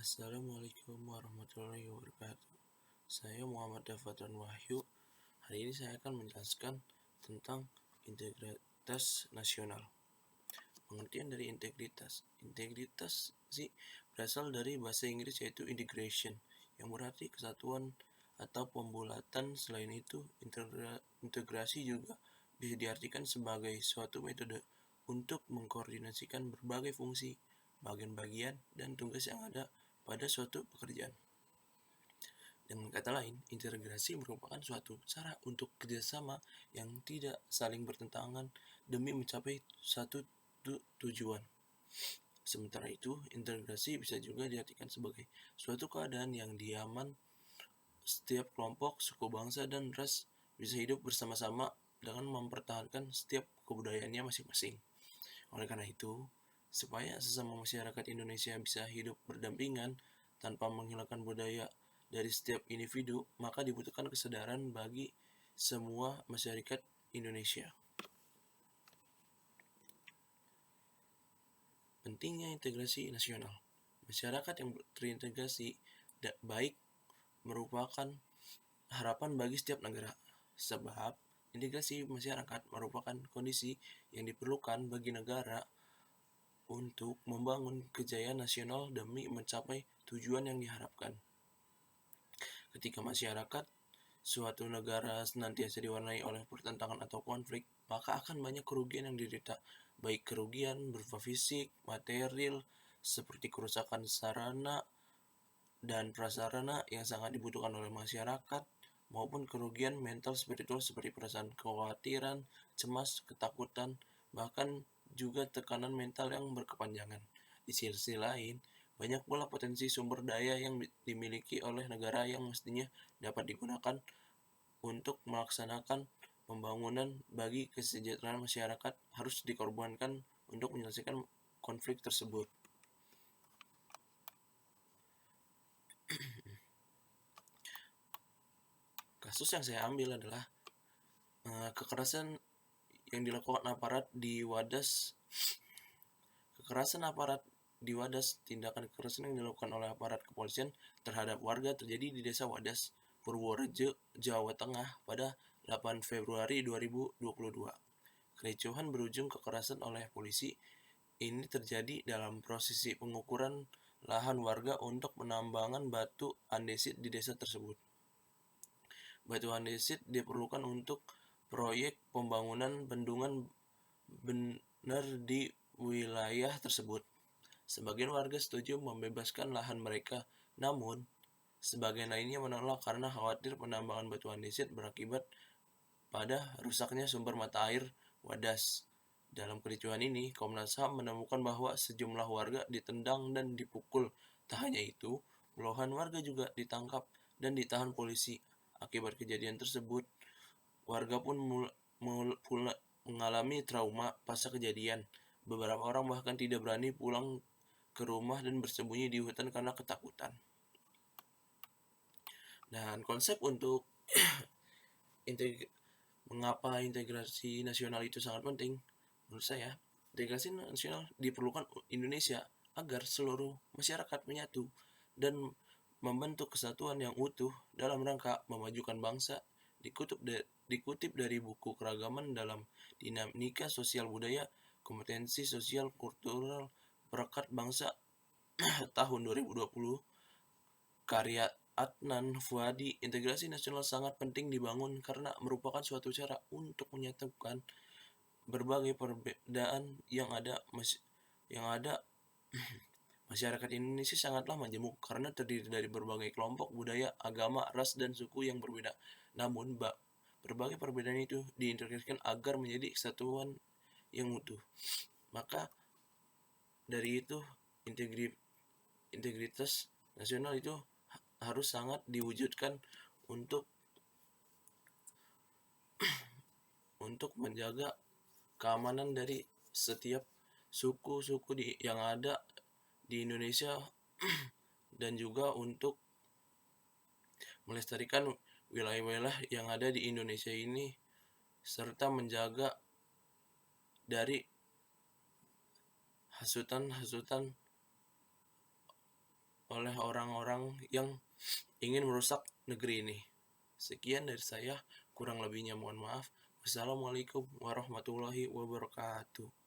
Assalamualaikum warahmatullahi wabarakatuh. Saya Muhammad Dafadran Wahyu. Hari ini saya akan menjelaskan tentang integritas nasional. Pengertian dari integritas. Integritas berasal dari bahasa Inggris yaitu integration, yang berarti kesatuan atau pembulatan. Selain itu, integrasi juga bisa diartikan sebagai suatu metode untuk mengkoordinasikan berbagai fungsi, bagian-bagian, dan tugas yang ada pada suatu pekerjaan. Dengan kata lain, integrasi merupakan suatu cara untuk kerjasama yang tidak saling bertentangan demi mencapai satu tujuan. Sementara itu, integrasi bisa juga diartikan sebagai suatu keadaan yang diaman. Setiap kelompok, suku, bangsa, dan ras bisa hidup bersama-sama dengan mempertahankan setiap kebudayaannya masing-masing. Oleh karena itu, supaya sesama masyarakat Indonesia bisa hidup berdampingan tanpa menghilangkan budaya dari setiap individu, maka dibutuhkan kesadaran bagi semua masyarakat Indonesia. Pentingnya integrasi nasional. Masyarakat yang terintegrasi baik merupakan harapan bagi setiap negara, sebab integrasi masyarakat merupakan kondisi yang diperlukan bagi negara untuk membangun kejayaan nasional demi mencapai tujuan yang diharapkan. Ketika masyarakat suatu negara senantiasa diwarnai oleh pertentangan atau konflik, maka akan banyak kerugian yang diderita, baik kerugian berupa fisik, material, seperti kerusakan sarana dan prasarana yang sangat dibutuhkan oleh masyarakat, maupun kerugian mental spiritual seperti perasaan kekhawatiran, cemas, ketakutan, bahkan juga tekanan mental yang berkepanjangan. Di sisi lain, banyak pula potensi sumber daya yang dimiliki oleh negara yang mestinya dapat digunakan untuk melaksanakan pembangunan bagi kesejahteraan masyarakat harus dikorbankan untuk menyelesaikan konflik tersebut. Kasus yang saya ambil adalah kekerasan yang dilakukan aparat di Wadas. Tindakan kekerasan yang dilakukan oleh aparat kepolisian terhadap warga terjadi di Desa Wadas, Purworejo, Jawa Tengah pada 8 Februari 2022. Kericuhan berujung kekerasan oleh polisi. Ini terjadi dalam prosesi pengukuran lahan warga untuk penambangan batu andesit di desa tersebut. Batu andesit diperlukan untuk proyek pembangunan bendungan benar di wilayah tersebut. Sebagian warga setuju membebaskan lahan mereka, namun sebagian lainnya menolak karena khawatir penambangan batu andesit berakibat pada rusaknya sumber mata air Wadas. Dalam kericuhan ini, Komnas HAM menemukan bahwa sejumlah warga ditendang dan dipukul. Tak hanya itu, puluhan warga juga ditangkap dan ditahan polisi. Akibat kejadian tersebut, warga pun mengalami trauma pasca kejadian. Beberapa orang bahkan tidak berani pulang ke rumah dan bersembunyi di hutan karena ketakutan. Dan konsep untuk mengapa integrasi nasional itu sangat penting? Menurut saya, integrasi nasional diperlukan Indonesia agar seluruh masyarakat menyatu dan membentuk kesatuan yang utuh dalam rangka memajukan bangsa. Dikutip dari buku Keragaman dalam Dinamika Sosial Budaya, Kompetensi Sosial Kultural Perekat Bangsa tahun 2020, karya Adnan Fuadi, integrasi nasional sangat penting dibangun karena merupakan suatu cara untuk menyatukan berbagai perbedaan yang ada. Masyarakat Indonesia sangatlah majemuk karena terdiri dari berbagai kelompok, budaya, agama, ras, dan suku yang berbeda. Namun, berbagai perbedaan itu diintegrasikan agar menjadi kesatuan yang utuh. Maka dari itu, integritas nasional itu harus sangat diwujudkan untuk menjaga keamanan dari setiap suku-suku yang ada di Indonesia dan juga untuk melestarikan wilayah-wilayah yang ada di Indonesia ini serta menjaga dari hasutan-hasutan oleh orang-orang yang ingin merusak negeri ini. Sekian dari saya, kurang lebihnya mohon maaf. Wassalamualaikum warahmatullahi wabarakatuh.